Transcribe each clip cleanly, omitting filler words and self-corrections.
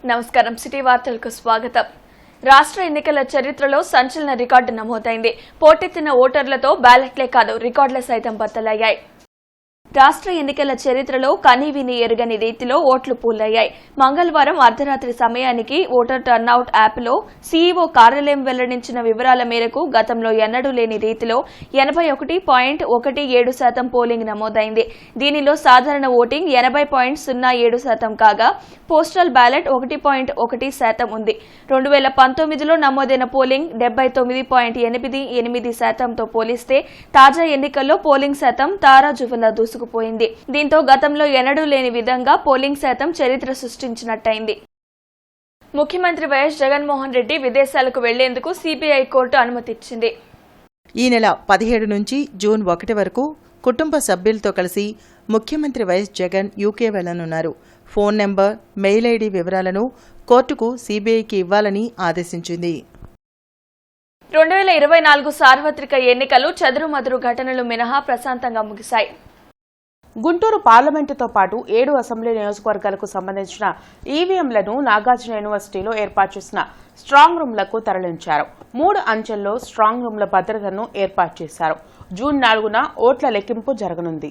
నమస్కారం సిటీ వార్తలకు స్వాగతం. రాష్ట్ర ఎన్నికల చరిత్రలో సంచలన రికార్డు నమోదైంది. పోటెత్తిన ఓటర్లతో బ్యాలెట్లే కాదు రికార్డులు సైతం బద్దలయ్యాయి. రాష్ట్ర ఎన్నికల చరిత్రలో కనీవిని ఎరుగని రీతిలో ఓట్లు పూలయ్యాయి. మంగళవారం అర్ధరాత్రి సమయానికి ఓటర్ టర్నౌట్ యాప్లో సీఈఓ కార్యాలయం వెల్లడించిన వివరాల మేరకు గతంలో ఎన్నడూ లేని రీతిలో 81.17% పోలింగ్ నమోదైంది. దీనిలో సాధారణ ఓటింగ్ 80.07% కాగా పోస్టల్ బ్యాలెట్ 1.1% ఉంది. 2019లో నమోదైన పోలింగ్ 79.88%తో పోలిస్తే తాజా ఎన్నికల్లో పోలింగ్ శాతం తారాజువలా దూసుకుపోయింది. దీంతో గతంలో ఎన్నడూ లేని విధంగా పోలింగ్ శాతం చరిత్ర సృష్టించినట్టయింది. ముఖ్యమంత్రి వైఎస్ జగన్మోహన్ రెడ్డి విదేశాలకు వెళ్లేందుకు సిబిఐ కోర్టు అనుమతిచ్చింది. ఈ నెల 17 నుంచి జూన్ 1 వరకు కుటుంబ సభ్యులతో కలిసి ముఖ్యమంత్రి వైఎస్ జగన్ యూకే వెళ్లనున్నారు. ఫోన్ నెంబర్, మెయిల్ ఐడీ వివరాలను కోర్టుకు సిబిఐకి ఇవ్వాలని ఆదేశించింది. 2024 సార్వత్రిక ఎన్నికలు చెదురుమదురు ఘటనలు మినహా ప్రశాంతంగా ముగిశాయి. గుంటూరు పార్లమెంటుతో పాటు 7 అసెంబ్లీ నియోజకవర్గాలకు సంబంధించిన ఈవీఎంలను నాగార్జున యూనివర్సిటీలో ఏర్పాటు చేసిన స్ట్రాంగ్ రూమ్లకు తరలించారు. 3 అంచెల్లో స్ట్రాంగ్ రూమ్ల భద్రతను ఏర్పాటు చేశారు. జూన్ 4న ఓట్ల లెక్కింపు జరగనుంది.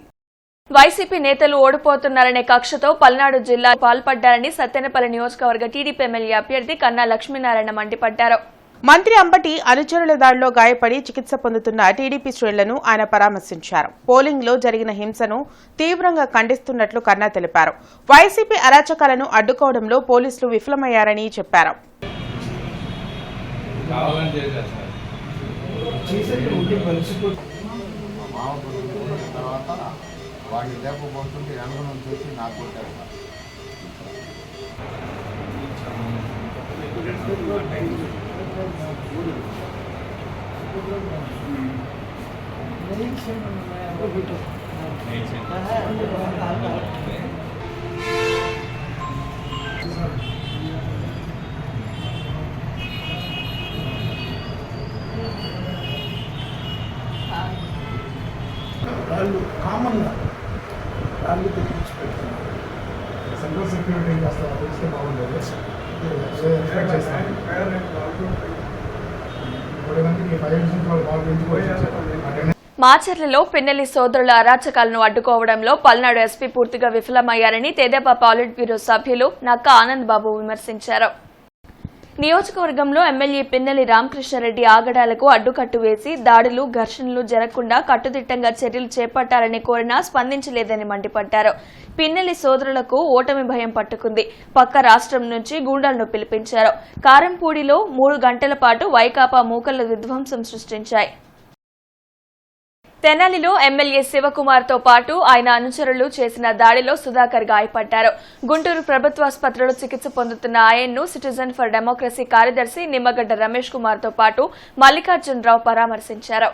వైసీపీ నేతలు ఓడిపోతున్నారనే కక్షతో పల్నాడు జిల్లా పాల్పడ్డారని సత్తెనపల్లి నియోజకవర్గ టీడీపీ ఎమ్మెల్యే అభ్యర్థి కన్నా లక్ష్మీనారాయణ మండిపడ్డారు. మంత్రి అంబటి అనుచరుల దాడిలో గాయపడి చికిత్స పొందుతున్న టీడీపీ శ్రేణులను ఆయన పరామర్శించారు. పోలింగ్ లో జరిగిన హింసను తీవ్రంగా ఖండిస్తున్నట్లు కన్నా తెలిపారు. వైసీపీ అరాచకాలను అడ్డుకోవడంలో పోలీసులు విఫలమయ్యారని చెప్పారు. వాళ్ళు కామన్గా వాళ్ళు తెప్పించిపెడుతున్నారు. సెంట్రల్ సెక్యూరిటీ ఏం చేస్తారు తెలిస్తే బాగుండేది. ఎక్స్పెక్ట్ చేస్తాను 10 మందికి 5 నిమిషాలు వాళ్ళు బాగా పెంచుకోవచ్చు. మాచర్లలో పిన్నెల్లి సోదరుల అరాచకాలను అడ్డుకోవడంలో పల్నాడు ఎస్పీ పూర్తిగా విఫలమయ్యారని తెదేపా పాలిట్ బ్యూరో సభ్యులు నక్క ఆనంద్ బాబు విమర్శించారు. నియోజకవర్గంలో ఎమ్మెల్యే పిన్నెల్లి రామకృష్ణారెడ్డి ఆగడాలకు అడ్డుకట్టు వేసి దాడులు, ఘర్షణలు జరగకుండా కట్టుదిట్టంగా చర్యలు చేపట్టాలని కోరినా స్పందించలేదని మండిపడ్డారు. పిన్నెల్లి సోదరులకు ఓటమి భయం పట్టుకుంది. పక్క రాష్ట్రం నుంచి గూండాలను పిలిపించారు. కారంపూడిలో 3 గంటల పాటు వైకాపా మూకల విధ్వంసం సృష్టించాయి. తెనాలిలో ఎమ్మెల్యే శివకుమార్తో పాటు ఆయన అనుచరులు చేసిన దాడిలో సుధాకర్ గాయపడ్డారు. గుంటూరు ప్రభుత్వాసుపత్రిలో చికిత్స పొందుతున్న ఆయన్ను సిటిజన్ ఫర్ డెమోక్రసీ కార్యదర్శి నిమ్మగడ్డ రమేష్ కుమార్తో పాటు మల్లికార్జునరావు పరామర్శించారు.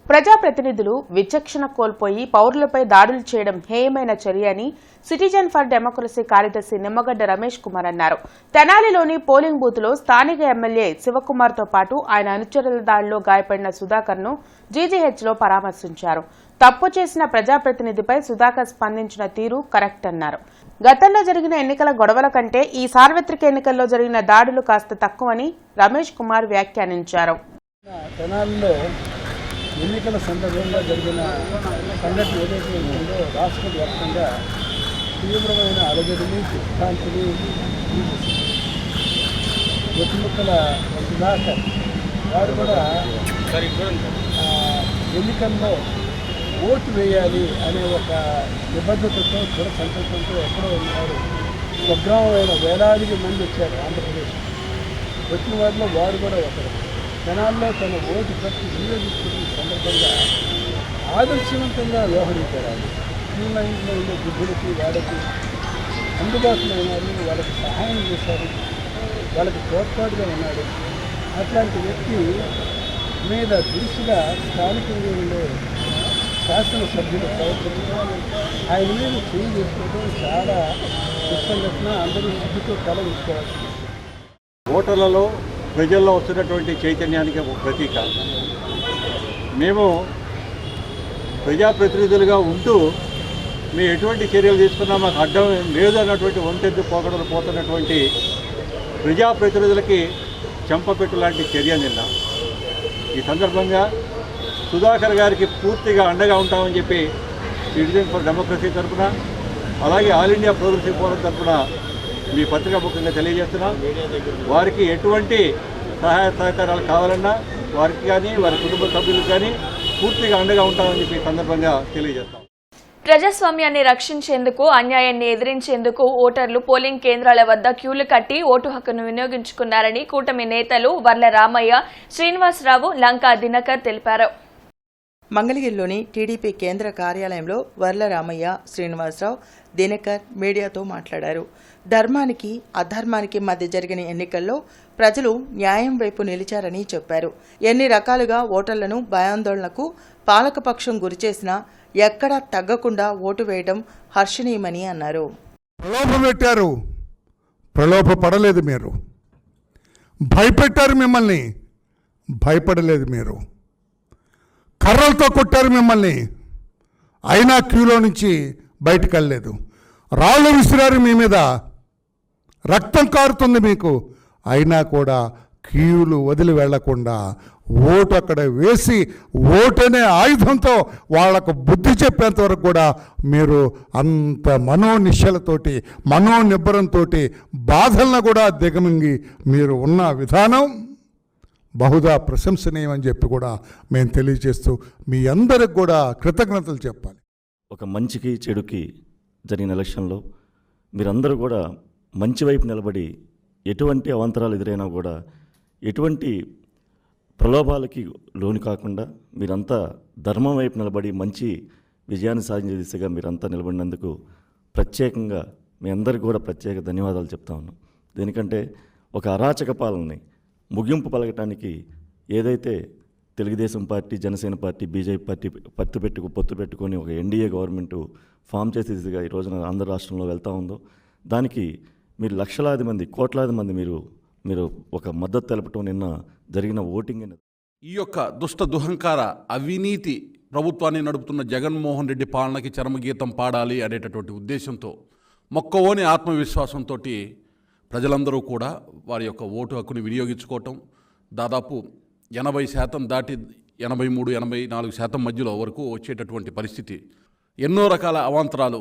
ప్రజాప్రతినిధులు విచక్షణ కోల్పోయి పౌరులపై దాడులు చేయడం హేయమైన చర్య అని సిటిజన్ ఫర్ డెమోక్రసీ కార్యదర్శి నిమ్మగడ్డ రమేష్ కుమార్ అన్నారు. తెనాలిలోని పోలింగ్ బూత్లో స్థానిక ఎమ్మెల్యే శివకుమార్తో పాటు ఆయన అనుచరుల దాడిలో గాయపడిన సుధాకర్ను జీజీహెచ్లో పరామర్శించారు. తప్పు చేసిన ప్రజాప్రతినిధిపై సుధాకర్ స్పందించిన తీరు కరెక్ట్ అన్నారు. గతంలో జరిగిన ఎన్నికల గొడవల కంటే ఈ సార్వత్రిక ఎన్నికల్లో జరిగిన దాడులు కాస్త తక్కువని రమేష్ కుమార్ వ్యాఖ్యానించారు. ఎన్నికల సందర్భంగా జరిగిన సంఘటన ఏదైతే ఉందో రాష్ట్ర వ్యాప్తంగా తీవ్రమైన అలజడిని, దుఃఖాంతిని ఒట్టుముక్కల సుధాకర్ వారు కూడా ఎన్నికల్లో ఓటు వేయాలి అనే ఒక నిబద్ధతతో దృఢ సంకల్పంతో ఎక్కడో ఉన్నారు. స్వగ్రామమైన వేలాదికి మంది వచ్చారు ఆంధ్రప్రదేశ్. వచ్చిన వారిలో వారు కూడా ఒకరు. జనాల్లో తన ఓటు ప్రతి వినియోగించుకునే సందర్భంగా ఆదర్శవంతంగా వ్యవహరించారు. క్యూ లైన్లో ఉండే గుడ్డులకి వాడకి అందుబాటులో ఉన్నారు, వాళ్ళకి సహాయం చేశారు, వాళ్ళకి తోడ్పాటుగా ఉన్నాడు. అట్లాంటి వ్యక్తి మీద దృష్టిగా స్థానికంగా ఉండే శాసనసభ్యులు ప్రవర్తన ఆయన మీద చేయి చేసుకోవడం చాలా దుస్సంఘటన. అందరూ సిగ్గుతో తల ఉంచుకోవాల్సింది. ఓటర్లలో ప్రజల్లో వస్తున్నటువంటి చైతన్యానికి ఒక ప్రతీక. మేము ప్రజాప్రతినిధులుగా ఉంటూ మేము ఎటువంటి చర్యలు తీసుకున్నా మాకు అడ్డం లేదు అన్నటువంటి వంతెద్దు పోకడలు పోతున్నటువంటి ప్రజాప్రతినిధులకి చెంపపెట్టు లాంటి చర్య నిన్న. ఈ సందర్భంగా సుధాకర్ గారికి పూర్తిగా అండగా ఉంటామని చెప్పి సిటిజన్ ఫర్ డెమోక్రసీ తరఫున, అలాగే ఆల్ ఇండియా ప్రోగ్రెసివ్ ఫోరం తరఫున మీ పత్రికా ముఖ్యంగా తెలియజేస్తున్నాం. వారికి ఎటువంటి సహాయ సహకారాలు కావాలన్నా వారికి కానీ వారి కుటుంబ సభ్యులకు కానీ పూర్తిగా అండగా ఉంటామని చెప్పి ఈ సందర్భంగా తెలియజేస్తాం. ప్రజాస్వామ్యాన్ని రక్షించేందుకు, అన్యాయాన్ని ఎదిరించేందుకు ఓటర్లు పోలింగ్ కేంద్రాల వద్ద క్యూలు కట్టి ఓటు హక్కును వినియోగించుకున్నారని కూటమి నేతలు వర్ల రామయ్య, శ్రీనివాసరావు, లంకా దినకర్ తెలిపారు. మంగళగిరిలోని టీడీపీ కేంద్ర కార్యాలయంలో వర్ల రామయ్య, శ్రీనివాసరావు, దినకర్ మీడియాతో మాట్లాడారు. ధర్మానికి అధర్మానికి మధ్య జరిగిన ఎన్నికల్లో ప్రజలు న్యాయం వైపు నిలిచారని చెప్పారు. ఎన్ని రకాలుగా ఓటర్లను భయాందోళనకు పాలకపక్షం గురిచేసినా ఎక్కడా తగ్గకుండా ఓటు వేయడం హర్షణీయమని అన్నారు. ప్రలోభపెట్టారు, ప్రలోభపడలేదు మీరు. భయపెట్టారు మిమ్మల్ని, భయపడలేదు మీరు. కర్రలతో కొట్టారు మిమ్మల్ని, అయినా క్యూలో నుంచి బయటకు వెళ్ళలేదు. రాళ్ళు విసిరారు మీ మీద, రక్తం కారుతుంది మీకు, అయినా కూడా క్యూలు వదిలి వెళ్లకుండా ఓటు అక్కడ వేసి ఓటనే ఆయుధంతో వాళ్లకు బుద్ధి చెప్పేంత వరకు కూడా మీరు అంత మనోనిశ్చలతోటి, మనోనిబ్బరంతో బాధలను కూడా దిగమింగి మీరు ఉన్న విధానం బహుదా ప్రశంసనీయమని చెప్పి కూడా మేము తెలియజేస్తూ మీ అందరికి కూడా కృతజ్ఞతలు చెప్పాలి. ఒక మంచికి చెడుకి జరిగిన ఎలక్షన్లో మీరందరూ కూడా మంచి వైపు నిలబడి ఎటువంటి అవాంతరాలు ఎదురైనా కూడా ఎటువంటి ప్రలోభాలకి లోను కాకుండా మీరంతా ధర్మం వైపు నిలబడి మంచి విజయాన్ని సాధించే దిశగా మీరంతా నిలబడినందుకు ప్రత్యేకంగా మీ అందరికీ కూడా ప్రత్యేక ధన్యవాదాలు చెప్తా ఉన్నాం. దేనికంటే ఒక అరాచక పాలనని ముగింపు పలకటానికి ఏదైతే Telugu Desam party, Janasena party, BJP party పొత్తు పెట్టుకొని ఒక ఎన్డీఏ గవర్నమెంటు ఫామ్ చేసే దిశగా ఈ రోజున ఆంధ్ర రాష్ట్రంలో వెళ్తూ ఉందో దానికి మీరు లక్షలాది మంది, కోట్లాది మంది మీరు ఒక మద్దతు తెలపటం నిన్న జరిగిన ఓటింగ్. ఈ యొక్క దుష్ట దుహంకార అవినీతి ప్రభుత్వాన్ని నడుపుతున్న జగన్మోహన్ రెడ్డి పాలనకి చరమగీతం పాడాలి అనేటటువంటి ఉద్దేశంతో, మొక్కవోని ఆత్మవిశ్వాసంతో ప్రజలందరూ కూడా వారి యొక్క ఓటు హక్కుని వినియోగించుకోవటం, దాదాపు 80% దాటి 83-84% మధ్యలో వరకు వచ్చేటటువంటి పరిస్థితి. ఎన్నో రకాల అవాంతరాలు,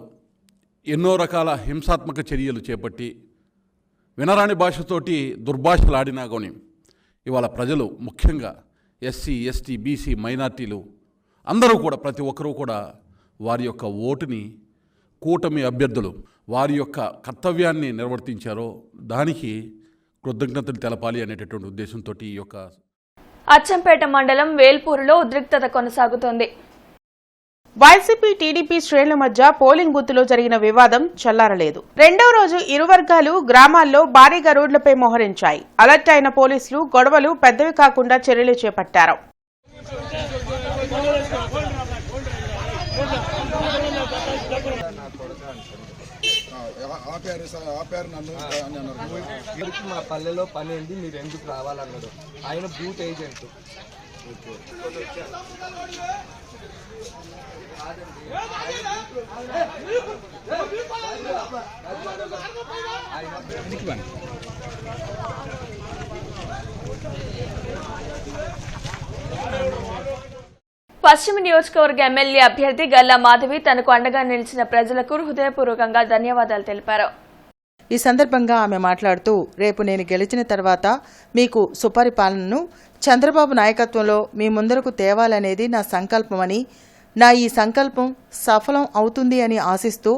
ఎన్నో రకాల హింసాత్మక చర్యలు చేపట్టి వినరాని భాషతోటి దుర్భాషలాడినా కానీ ఇవాళ ప్రజలు, ముఖ్యంగా ఎస్సీ, ఎస్టీ, బీసీ, మైనార్టీలు అందరూ కూడా, ప్రతి ఒక్కరూ కూడా వారి యొక్క ఓటుని కూటమి అభ్యర్థులు వారి యొక్క కర్తవ్యాన్ని నిర్వర్తించారో దానికి కృతజ్ఞతలు తెలపాలి అనేటటువంటి ఉద్దేశంతో ఈ యొక్క అచ్చంపేట మండలం వేల్పూరులో ఉద్రిక్తత కొనసాగుతోంది. వైసీపీ, టీడీపీ శ్రేణుల మధ్య పోలింగ్ బూత్లో జరిగిన వివాదం చల్లారలేదు. రెండో రోజు ఇరు వర్గాలు గ్రామాల్లో భారీగా రోడ్లపై మోహరించాయి. అలర్ట్ అయిన పోలీసులు గొడవలు పెద్దవి కాకుండా చర్యలు చేపట్టారు. మా పల్లెలో పని ఏంది, మీరు ఎందుకు రావాలన్నాడు ఆయన, బూత్ ఏజెంట్. పశ్చిమ నియోజకవర్గ ఎమ్మెల్యే అభ్యర్థి గల్లా మాధవి తనకు అండగా నిలిచిన ప్రజలకు హృదయపూర్వకంగా ధన్యవాదాలు తెలిపారు. ఈ సందర్భంగా ఆమె మాట్లాడుతూ, రేపు నేను గెలిచిన తర్వాత మీకు సుపరిపాలనను చంద్రబాబు నాయకత్వంలో మీ ముందరకు తేవాలనేది నా సంకల్పమని, నా ఈ సంకల్పం సఫలం అవుతుంది అని ఆశిస్తూ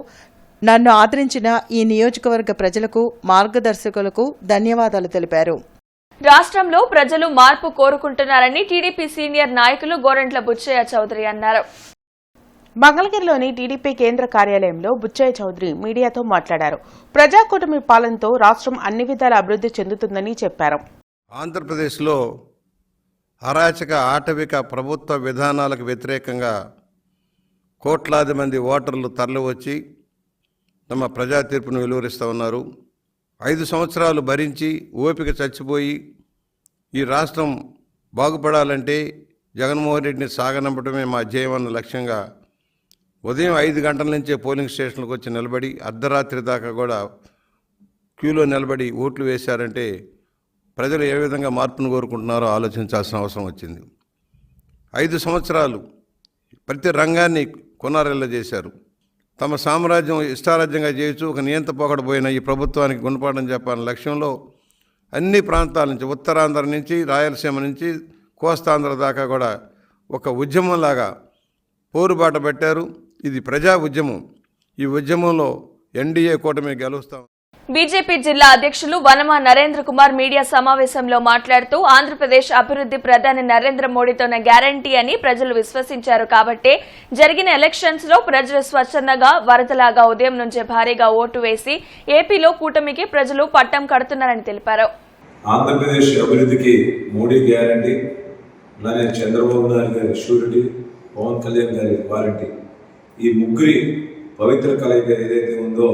నన్ను ఆదరించిన ఈ నియోజకవర్గ ప్రజలకు, మార్గదర్శకులకు ధన్యవాదాలు తెలిపారు. రాష్ట్రంలో ప్రజలు మార్పు కోరుకుంటున్నారని టీడీపీ సీనియర్ నాయకులు గోరంట్ల బుచ్చయ్య చౌదరి అన్నారు. మంగళగిరిలోని టీడీపీ కేంద్ర కార్యాలయంలో బుచ్చయ్య చౌదరి మీడియాతో మాట్లాడారు. ప్రజాకూటమి పాలనతో రాష్ట్రం అన్ని విధాల అభివృద్ధి చెందుతుందని చెప్పారు. ఆంధ్రప్రదేశ్లో అరాచక ఆటవిక ప్రభుత్వ విధానాలకు వ్యతిరేకంగా కోట్లాది మంది ఓటర్లు తరలివచ్చి తమ ప్రజా తీర్పును వెలువరిస్తూ ఉన్నారు. 5 సంవత్సరాలు భరించి ఓపిక చచ్చిపోయి ఈ రాష్ట్రం బాగుపడాలంటే జగన్మోహన్ రెడ్డిని సాగనంపడమే మా ధ్యేయమన్న లక్ష్యంగా ఉదయం 5 గంటల నుంచే పోలింగ్ స్టేషన్లకు వచ్చి నిలబడి అర్ధరాత్రి దాకా కూడా క్యూలో నిలబడి ఓట్లు వేశారంటే ప్రజలు ఏ విధంగా మార్పును కోరుకుంటున్నారో ఆలోచించాల్సిన అవసరం వచ్చింది. 5 సంవత్సరాలు ప్రతి రంగాన్ని కొనారెల్ల చేశారు. తమ సామ్రాజ్యం ఇష్టారాజ్యంగా చేయొచ్చు, ఒక నియంత పోకడపోయిన ఈ ప్రభుత్వానికి గుణపాఠం చెప్పాలనే లక్ష్యంలో అన్ని ప్రాంతాల నుంచి, ఉత్తరాంధ్ర నుంచి రాయలసీమ నుంచి కోస్తాంధ్ర దాకా కూడా ఒక ఉద్యమంలాగా పోరుబాట పెట్టారు. ఇది ప్రజా ఉద్యమం. ఈ ఉద్యమంలో ఎన్డీఏ కూటమి గెలుస్తాం. బీజేపీ జిల్లా అధ్యక్షులు వనమా నరేంద్ర కుమార్ మీడియా సమావేశంలో మాట్లాడుతూ ఆంధ్రప్రదేశ్ అభివృద్ధి ప్రధాని నరేంద్ర మోడీతోనే గ్యారంటీ అని ప్రజలు విశ్వసించారు కాబట్టి జరిగిన ఎలక్షన్స్ లో ప్రజలు స్వచ్ఛందంగా వరదలాగా ఉదయం నుంచే భారీగా ఓటు వేసి ఏపీలో కూటమికి ప్రజలు పట్టం కడుతున్నారని తెలిపారు. ఆంధ్రప్రదేశ్ అభివృద్ధికి మోడీ గ్యారంటీ, అలానే చంద్రబాబు నాయుడు గారి షూరిటీ, పవన్ కళ్యాణ్ గారి వారంటీ, ఈ ముగ్గురి పవిత్ర కలయిక ఏదైతే ఉందో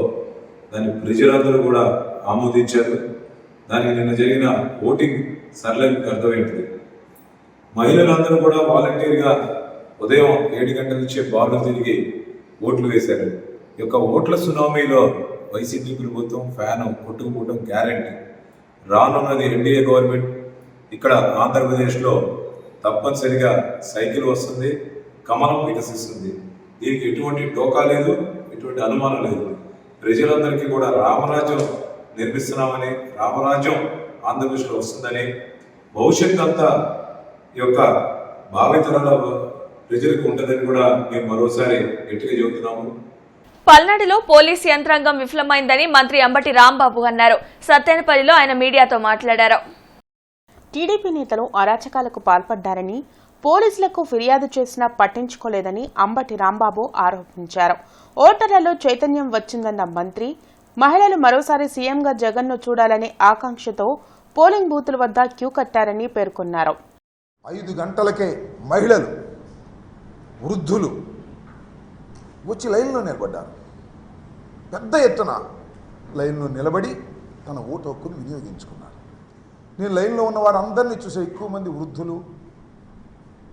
దాన్ని ప్రజలందరూ కూడా ఆమోదించారు. దానికి నిన్న జరిగిన ఓటింగ్ సరళంగా అర్థమైంది. మహిళలందరూ కూడా వాలంటీర్గా ఉదయం 7 గంటల నుంచే బారులు తిరిగి ఓట్లు వేశారు. ఈ యొక్క ఓట్ల సునామీలో వైసీపీ ప్రభుత్వం ఫ్యాను కొట్టుకుపోవడం గ్యారంటీ. రానున్నది ఎన్డీఏ గవర్నమెంట్. ఇక్కడ ఆంధ్రప్రదేశ్లో తప్పనిసరిగా సైకిల్ వస్తుంది, కమలం వికసిస్తుంది. దీనికి ఎటువంటి టోకా లేదు, ఎటువంటి అనుమానం లేదు. ప్రజలందరికీ కూడా రామరాజ్యం నిర్మిస్తున్నామని, రామరాజ్యం ఆంధ్రప్రదేశ్లో వస్తుందని, భవిష్యత్తు అంతా ఈ యొక్క భావితరాల ప్రజలకు ఉంటుందని కూడా మేము మరోసారి గట్టిగా చెబుతున్నాము. పల్నాడులో పోలీస్ యంత్రాంగం విఫలమైందని మంత్రి అంబటి రాంబాబు అన్నారు. సత్తెనపల్లిలో ఆయన మీడియాతో మాట్లాడారు. టీడీపీ నేతలు అరాచకాలకు పాల్పడ్డారని, పోలీసులకు ఫిర్యాదు చేసినా పట్టించుకోలేదని అంబటి రాంబాబు ఆరోపించారు. ఓటర్లలో చైతన్యం వచ్చిందన్న మంత్రి మహిళలు మరోసారి సీఎంగా జగన్ను చూడాలనే ఆకాంక్షతో పోలింగ్ బూతుల వద్ద క్యూ కట్టారని పేర్కొన్నారు. 5 గంటలకే మహిళలు, వృద్ధులు వచ్చి లైన్లో నిలబడ్డారు. పెద్ద ఎత్తున లైన్లో నిలబడి తన ఓటు హక్కును వినియోగించుకున్నారు. నేను లైన్లో ఉన్న వారందరినీ చూసే ఎక్కువ మంది వృద్ధులు,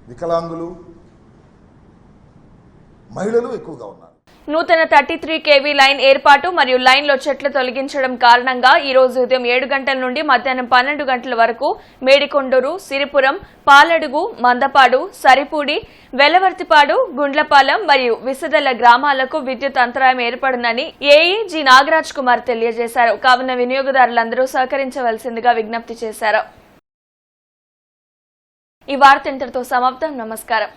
వికలాంగులు, మహిళలు ఎక్కువగా ఉన్నారు. నూతన 33 kV లైన్ ఏర్పాటు మరియు లైన్లో చెట్లు తొలగించడం కారణంగా ఈ రోజు ఉదయం 7 గంటల నుండి మధ్యాహ్నం 12 గంటల వరకు మేడికొండూరు, సిరిపురం, పాలడుగు, మందపాడు, సరిపూడి, వెలవర్తిపాడు, గుండ్లపాలెం మరియు విసదల గ్రామాలకు విద్యుత్ అంతరాయం ఏర్పడిందని ఏఈ జి నాగరాజ్ కుమార్ తెలియజేశారు. కావున వినియోగదారులందరూ సహకరించవలసిందిగా విజ్ఞప్తి చేశారు. ఈ వార్త ఇంతటితో సమాప్తం. నమస్కారం.